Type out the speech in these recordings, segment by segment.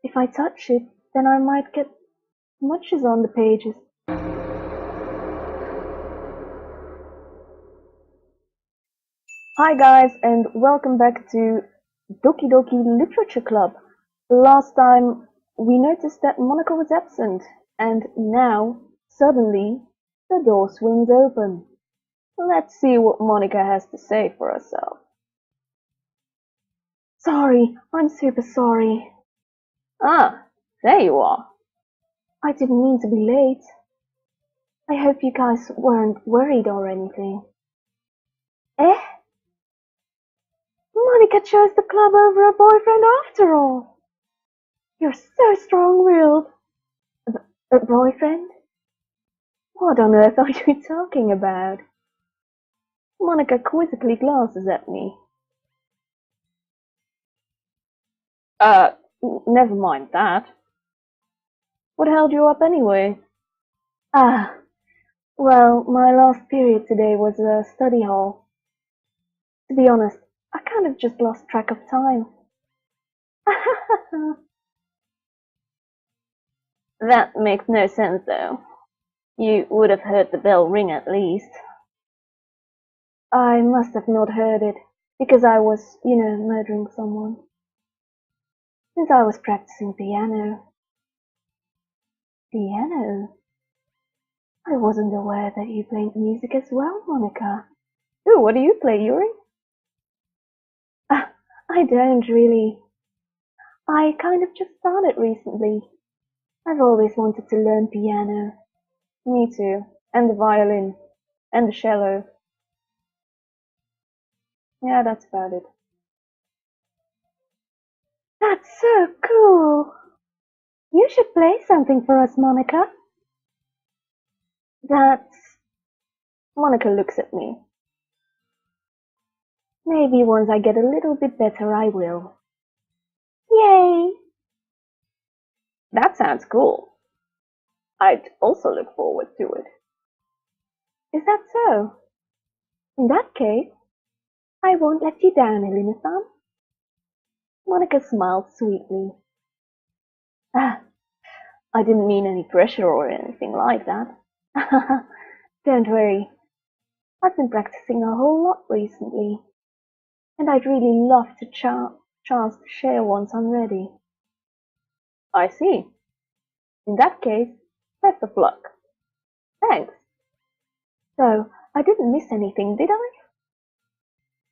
If I touch it, then I might get smudges on the pages. Hi guys, and welcome back to Doki Doki Literature Club. Last time we noticed that Monika was absent, and now, suddenly, the door swings open. Let's see what Monika has to say for herself. Sorry, I'm super sorry. Ah, there you are. I didn't mean to be late. I hope you guys weren't worried or anything. Eh? Monika chose the club over her boyfriend after all. You're so strong-willed. A boyfriend? What on earth are you talking about? Monika quizzically glances at me. Never mind that. What held you up anyway? Well, my last period today was a study hall. To be honest, I kind of just lost track of time. That makes no sense, though. You would have heard the bell ring at least. I must have not heard it, because I was, murdering someone. Since I was practicing piano. Piano? I wasn't aware that you played music as well, Monika. Ooh, what do you play, Yuri? I don't really. I kind of just started recently. I've always wanted to learn piano. Me too. And the violin. And the cello. Yeah, that's about it. That's so cool! You should play something for us, Monika. Monika looks at me. Maybe once I get a little bit better I will. Yay! That sounds cool. I'd also look forward to it. Is that so? In that case, I won't let you down, Elena-san. Monika smiled sweetly. I didn't mean any pressure or anything like that. Don't worry. I've been practicing a whole lot recently, and I'd really love to chance to share once I'm ready. I see. In that case, best of luck. Thanks. So, I didn't miss anything, did I?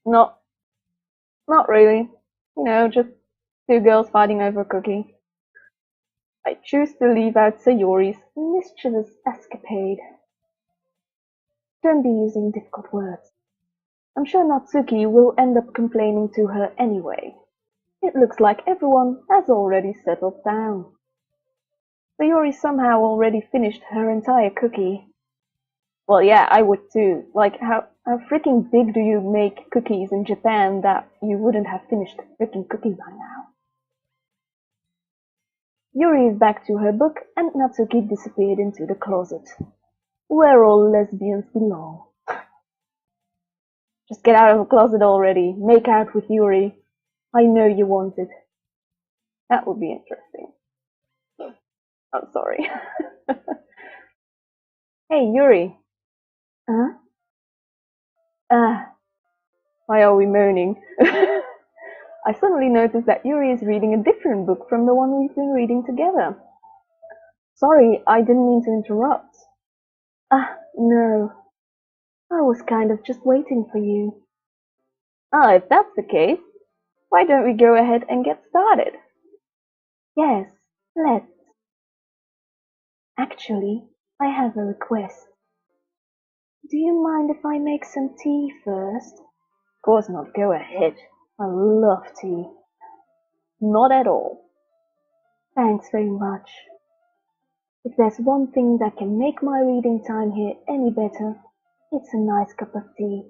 Not really. Just two girls fighting over a cookie. I choose to leave out Sayori's mischievous escapade. Don't be using difficult words. I'm sure Natsuki will end up complaining to her anyway. It looks like everyone has already settled down. Sayori somehow already finished her entire cookie. Well, yeah, I would too. Like, how freaking big do you make cookies in Japan that you wouldn't have finished the freaking cookie by now? Yuri is back to her book, and Natsuki disappeared into the closet, where all lesbians belong. Just get out of the closet already. Make out with Yuri. I know you want it. That would be interesting. I'm sorry. Hey, Yuri. Huh? Why are we moaning? I suddenly noticed that Yuri is reading a different book from the one we've been reading together. Sorry, I didn't mean to interrupt. No. I was kind of just waiting for you. If that's the case, why don't we go ahead and get started? Yes, let's. Actually, I have a request. Do you mind if I make some tea first? Of course not, go ahead. I love tea. Not at all. Thanks very much. If there's one thing that can make my reading time here any better, it's a nice cup of tea.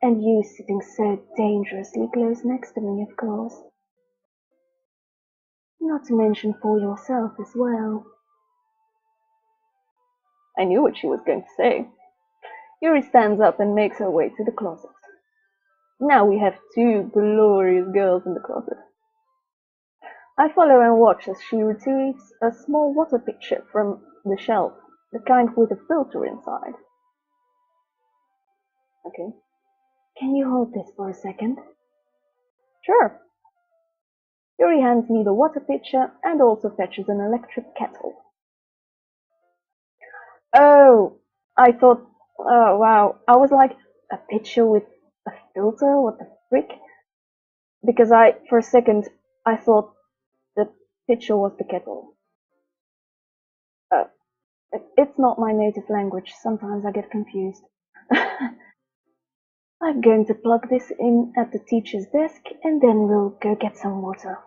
And you sitting so dangerously close next to me, of course. Not to mention for yourself as well. I knew what she was going to say. Yuri stands up and makes her way to the closet. Now we have two glorious girls in the closet. I follow and watch as she retrieves a small water pitcher from the shelf, the kind with a filter inside. Okay. Can you hold this for a second? Sure. Yuri hands me the water pitcher and also fetches an electric kettle. Oh, I thought, oh wow, I was like, a pitcher with a filter? What the frick? Because for a second, I thought the pitcher was the kettle. It's not my native language, sometimes I get confused. I'm going to plug this in at the teacher's desk and then we'll go get some water.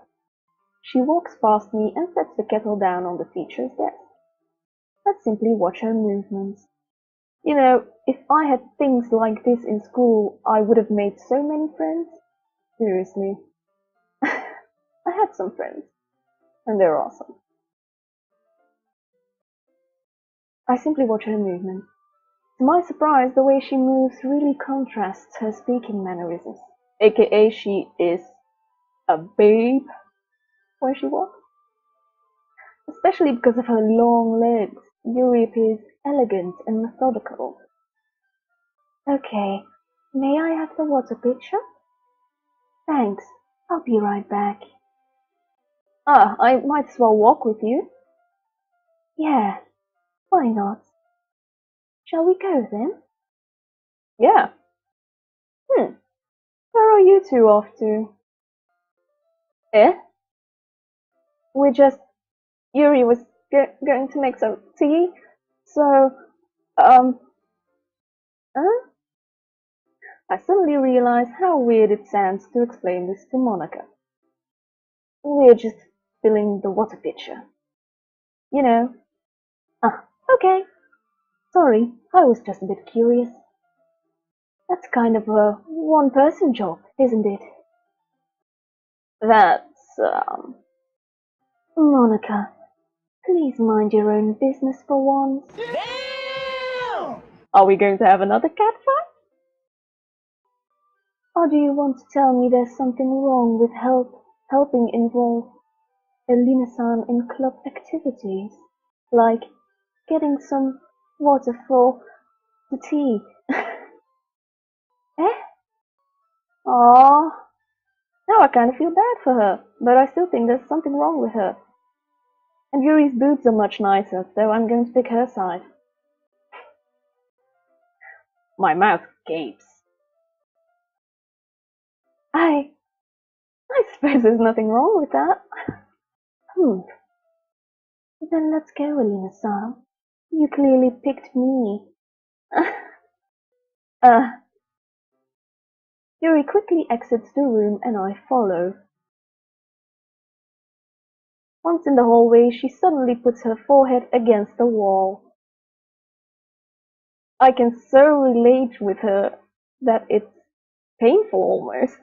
She walks past me and sets the kettle down on the teacher's desk. I simply watch her movements. You know, if I had things like this in school, I would have made so many friends. Seriously. I had some friends, and they're awesome. I simply watch her movements. To my surprise, the way she moves really contrasts her speaking mannerisms, aka she is a babe when she walks. Especially because of her long legs, Yuri appears elegant and methodical. Okay, may I have the water pitcher? Thanks, I'll be right back. Ah, I might as well walk with you. Yeah, why not? Shall we go then? Yeah. Where are you two off to? Eh? Yuri was going to make some tea, so, huh? I suddenly realized how weird it sounds to explain this to Monika. We're just filling the water pitcher. You know. Ah, okay. Sorry, I was just a bit curious. That's kind of a one-person job, isn't it? That's, Monika, please mind your own business for once. Damn! Are we going to have another cat fight? Or do you want to tell me there's something wrong with helping involve Elina-san in club activities? Like getting some water for the tea? Eh? Aww. Now I kind of feel bad for her, but I still think there's something wrong with her. And Yuri's boobs are much nicer, so I'm going to pick her side. My mouth gapes. I suppose there's nothing wrong with that. Then let's go, Elina-san. You clearly picked me. Yuri quickly exits the room and I follow. Once in the hallway, she suddenly puts her forehead against the wall. I can so relate with her that it's painful almost.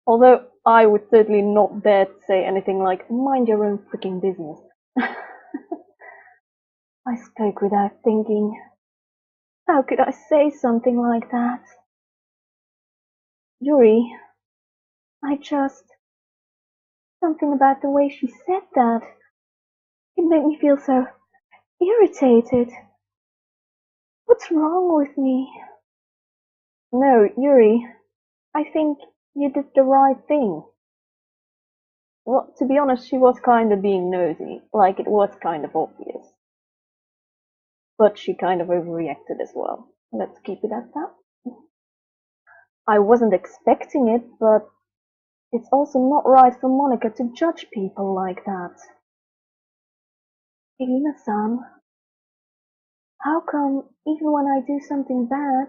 Although I would certainly not dare to say anything like, mind your own freaking business. I spoke without thinking. How could I say something like that? Yuri, something about the way she said that. It made me feel so irritated. What's wrong with me? No, Yuri, I think you did the right thing. Well, to be honest, she was kind of being nosy, like it was kind of obvious. But she kind of overreacted as well. Let's keep it at that. I wasn't expecting it, but it's also not right for Monika to judge people like that. Elina-san, how come even when I do something bad,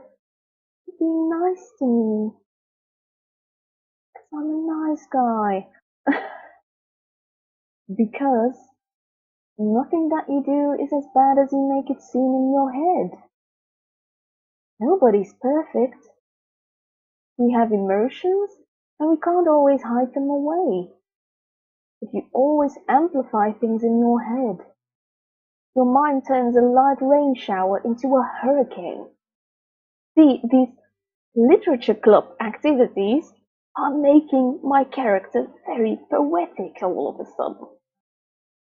you're being nice to me? 'Cause I'm a nice guy. Because nothing that you do is as bad as you make it seem in your head. Nobody's perfect. We have emotions, and we can't always hide them away. If you always amplify things in your head, your mind turns a light rain shower into a hurricane. See, these literature club activities are making my character very poetic all of a sudden.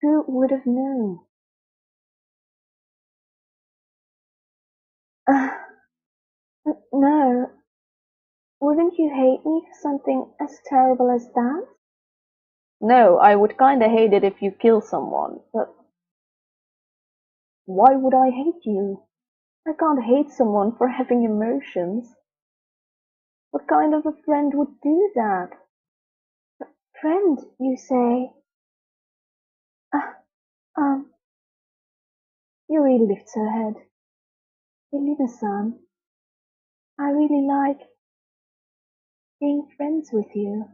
Who would have known? Uh, no, wouldn't you hate me for something as terrible as that? No, I would kinda hate it if you kill someone, but why would I hate you? I can't hate someone for having emotions. What kind of a friend would do that? Friend, you say? Ah, um, Yuri lifts her head. Elina-san, I really like being friends with you.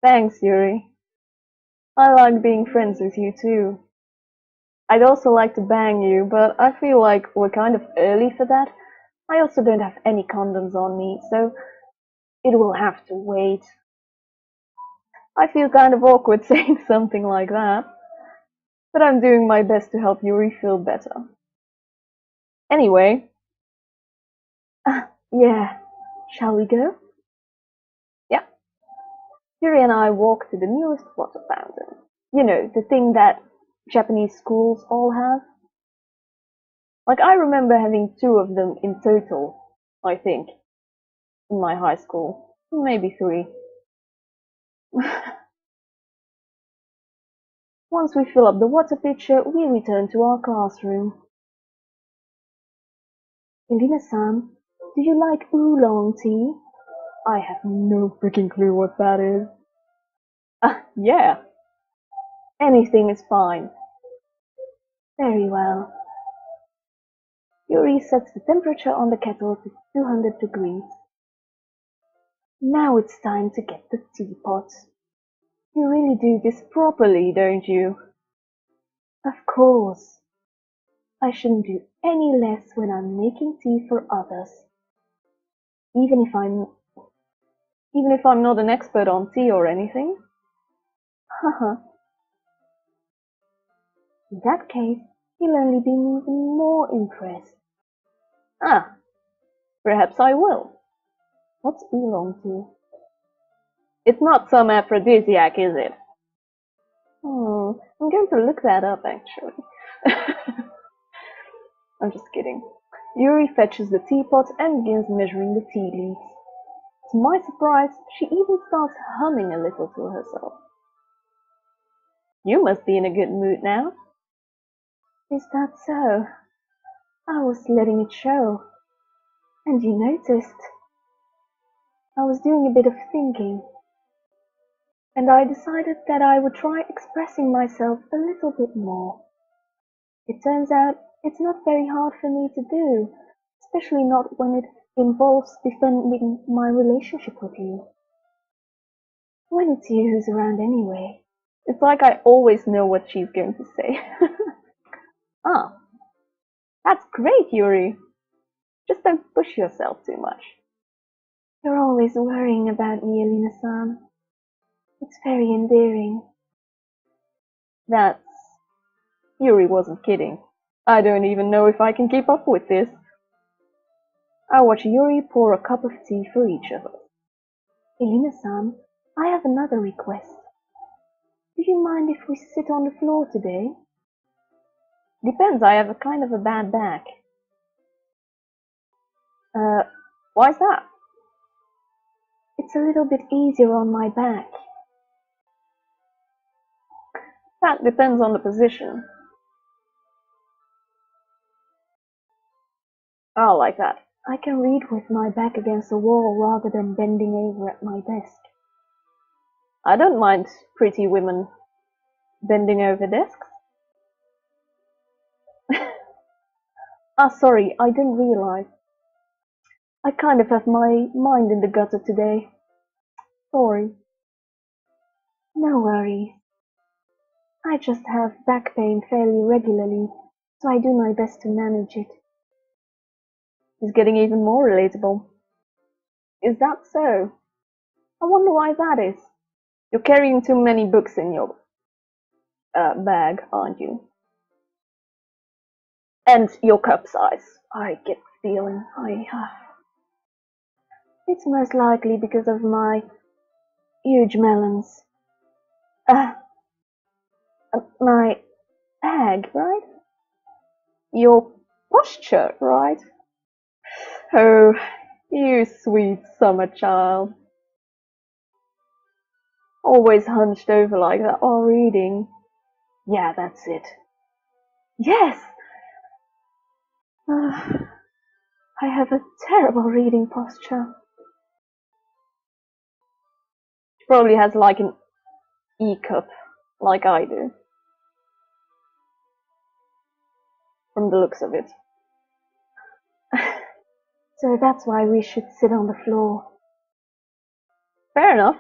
Thanks, Yuri. I like being friends with you too. I'd also like to bang you, but I feel like we're kind of early for that. I also don't have any condoms on me, so it will have to wait. I feel kind of awkward saying something like that, but I'm doing my best to help Yuri feel better. Anyway, yeah, shall we go? Yeah. Yuri and I walk to the nearest water fountain. You know, the thing that Japanese schools all have. Like, I remember having 2 of them in total, I think, in my high school. Maybe 3. Once we fill up the water pitcher, we return to our classroom. Elina-san, do you like oolong tea? I have no freaking clue what that is. Yeah. Anything is fine. Very well. Yuri sets the temperature on the kettle to 200 degrees. Now it's time to get the teapot. You really do this properly, don't you? Of course. I shouldn't do any less when I'm making tea for others. Even if I'm not an expert on tea or anything. Haha. In that case, you'll only be even more impressed. Ah, perhaps I will. What's oolong tea? It's not some aphrodisiac, is it? I'm going to look that up, actually. I'm just kidding. Yuri fetches the teapot and begins measuring the tea leaves. To my surprise, she even starts humming a little to herself. You must be in a good mood now. Is that so? I was letting it show. And you noticed. I was doing a bit of thinking. And I decided that I would try expressing myself a little bit more. It turns out it's not very hard for me to do, especially not when it involves defending my relationship with you. When it's you who's around anyway. It's like I always know what she's going to say. Ah, that's great, Yuri. Just don't push yourself too much. You're always worrying about me, Elina-san. It's very endearing. That's... Yuri wasn't kidding. I don't even know if I can keep up with this. I watch Yuri pour a cup of tea for each of us. Elina-san, I have another request. Do you mind if we sit on the floor today? Depends, I have a kind of a bad back. Why's that? It's a little bit easier on my back. That depends on the position. Oh, like that. I can read with my back against the wall rather than bending over at my desk. I don't mind pretty women bending over desks. Sorry, I didn't realize. I kind of have my mind in the gutter today. Sorry. No worries. I just have back pain fairly regularly, so I do my best to manage it. It's getting even more relatable. Is that so? I wonder why that is. You're carrying too many books in your bag, aren't you? And your cup size. I get the feeling. It's most likely because of my huge melons. Uh, my bag, right? Your posture, right? Oh, you sweet summer child. Always hunched over like that while reading. Yeah, that's it. Yes! I have a terrible reading posture. She probably has like an E-cup, like I do. From the looks of it. So that's why we should sit on the floor. Fair enough.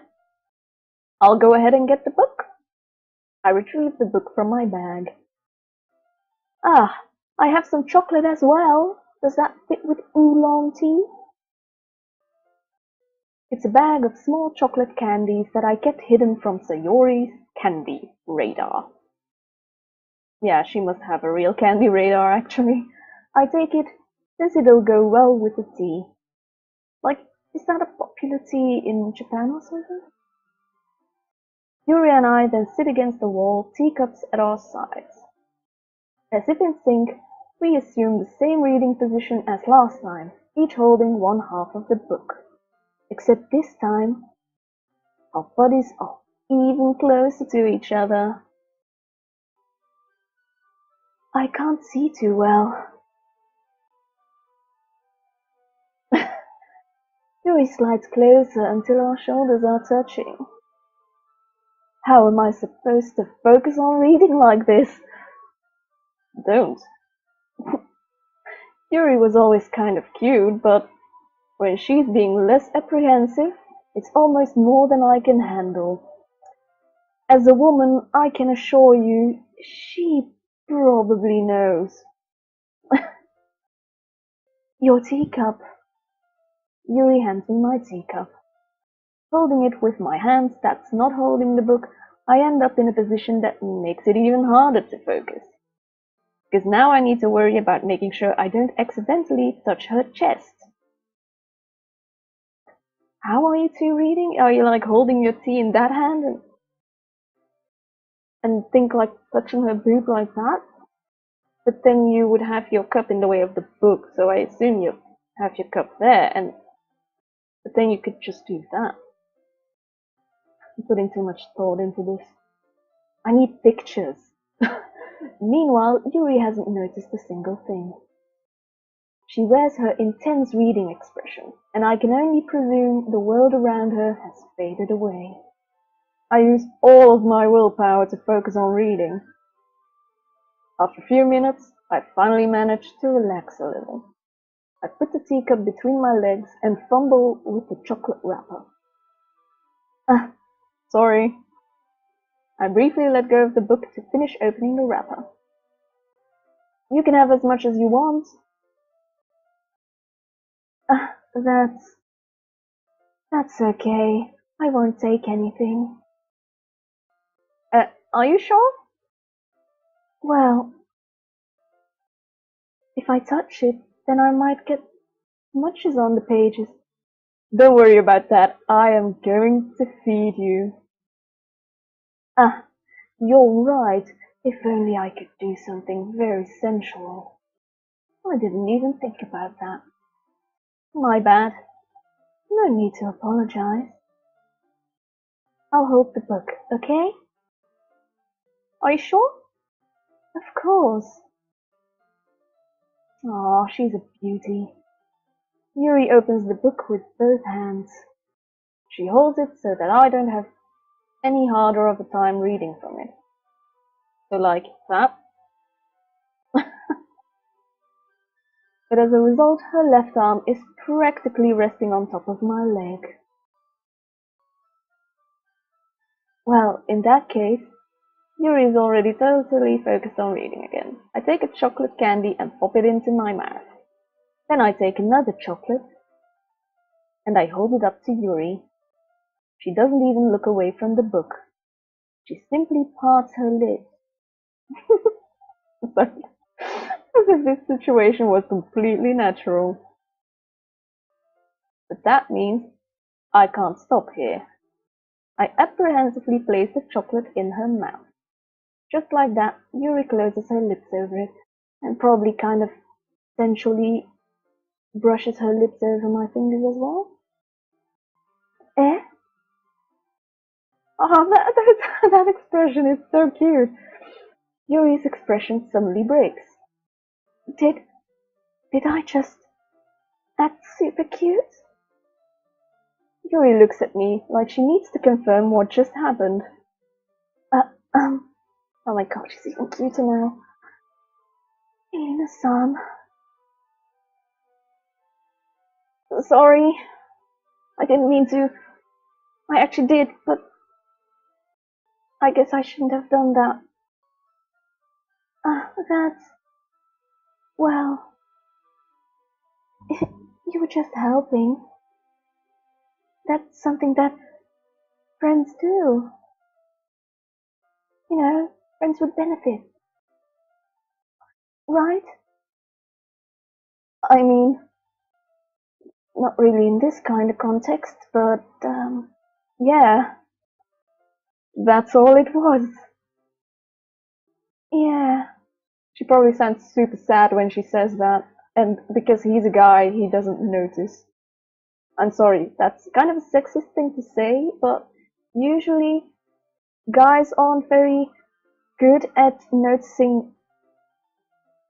I'll go ahead and get the book. I retrieve the book from my bag. Ah, I have some chocolate as well. Does that fit with oolong tea? It's a bag of small chocolate candies that I kept hidden from Sayori's candy radar. Yeah, she must have a real candy radar, actually. I take it, since it'll go well with the tea. Like, is that a popular tea in Japan or something? Yuri and I then sit against the wall, teacups at our sides. As if in sync, we assume the same reading position as last time, each holding one half of the book. Except this time, our bodies are even closer to each other. I can't see too well. Yuri slides closer until our shoulders are touching. How am I supposed to focus on reading like this? Don't. Yuri was always kind of cute, but when she's being less apprehensive, it's almost more than I can handle. As a woman, I can assure you, she probably knows. Your teacup. Yuri hands me my teacup. Holding it with my hands that's not holding the book, I end up in a position that makes it even harder to focus. Because now I need to worry about making sure I don't accidentally touch her chest. How are you two reading? Are you like holding your tea in that hand and think like touching her boob like that? But then you would have your cup in the way of the book, so I assume you have your cup there, but then you could just do that. I'm putting too much thought into this. I need pictures. Meanwhile, Yuri hasn't noticed a single thing. She wears her intense reading expression, and I can only presume the world around her has faded away. I use all of my willpower to focus on reading. After a few minutes, I finally manage to relax a little. I put the teacup between my legs and fumble with the chocolate wrapper. Sorry. I briefly let go of the book to finish opening the wrapper. You can have as much as you want. That's okay. I won't take anything. Are you sure? Well, if I touch it, then I might get smudges on the pages. Don't worry about that. I am going to feed you. You're right. If only I could do something very sensual. I didn't even think about that. My bad. No need to apologize. I'll hold the book, okay? Are you sure? Of course. Aw, she's a beauty. Yuri opens the book with both hands. She holds it so that I don't have any harder of a time reading from it. So like that. But as a result, her left arm is practically resting on top of my leg. Well, in that case, Yuri is already totally focused on reading again. I take a chocolate candy and pop it into my mouth. Then I take another chocolate and I hold it up to Yuri. She doesn't even look away from the book. She simply parts her lips. As if this situation was completely natural. But that means I can't stop here. I apprehensively place the chocolate in her mouth. Just like that, Yuri closes her lips over it, and probably kind of sensually brushes her lips over my fingers as well. Eh? Oh, that expression is so cute. Yuri's expression suddenly breaks. Did I just act super cute? Yuri looks at me like she needs to confirm what just happened. Oh my god, she's even cuter now. Elena-san. Sorry. I didn't mean to. I actually did, but I guess I shouldn't have done that. That's... well... you were just helping. That's something that friends do. You know, friends would benefit. Right? I mean, not really in this kind of context, but, yeah. That's all it was. Yeah. She probably sounds super sad when she says that, and because he's a guy, he doesn't notice. I'm sorry, that's kind of a sexist thing to say, but usually guys aren't very good at noticing,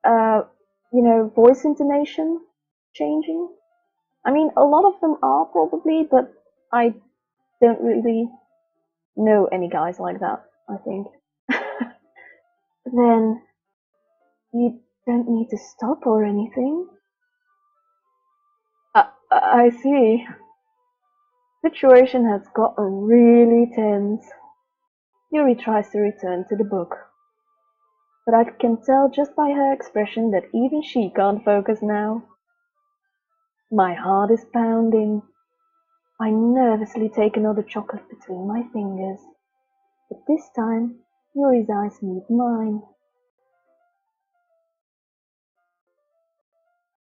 voice intonation changing. I mean, a lot of them are probably, but I don't really know any guys like that, I think. Then you don't need to stop or anything. I see. Situation has gotten really tense. Yuri tries to return to the book, but I can tell just by her expression that even she can't focus now. My heart is pounding. I nervously take another chocolate between my fingers, but this time Yuri's eyes meet mine.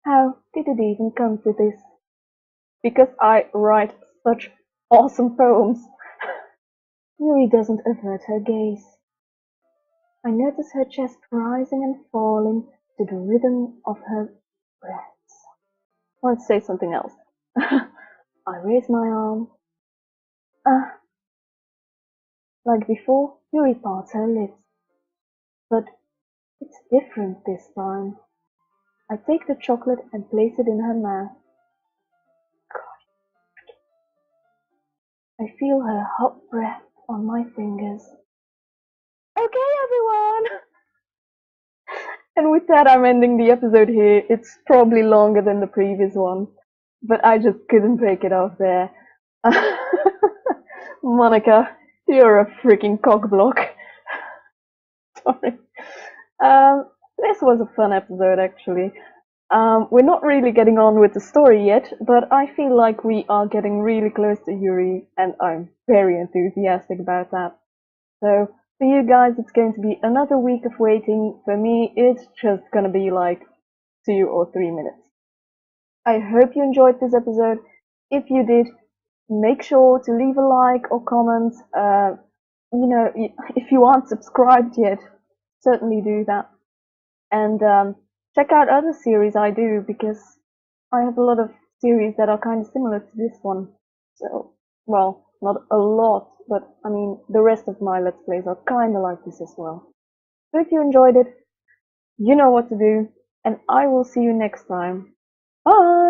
How did it even come to this? Because I write such awesome poems. Yuri doesn't avert her gaze. I notice her chest rising and falling to the rhythm of her breaths. Let's say something else. I raise my arm. Like before, Yuri parts her lips. But it's different this time. I take the chocolate and place it in her mouth. I feel her hot breath on my fingers. Okay, everyone! And with that, I'm ending the episode here. It's probably longer than the previous one, but I just couldn't break it off there. Monika, you're a freaking cockblock. Sorry. This was a fun episode, actually. We're not really getting on with the story yet, but I feel like we are getting really close to Yuri, and I'm very enthusiastic about that. So, for you guys, it's going to be another week of waiting. For me, it's just gonna be like 2 or 3 minutes. I hope you enjoyed this episode. If you did, make sure to leave a like or comment. If you aren't subscribed yet, certainly do that. And check out other series I do, because I have a lot of series that are kind of similar to this one. So, well, not a lot, but I mean, the rest of my Let's Plays are kind of like this as well. So if you enjoyed it, you know what to do, and I will see you next time. Bye!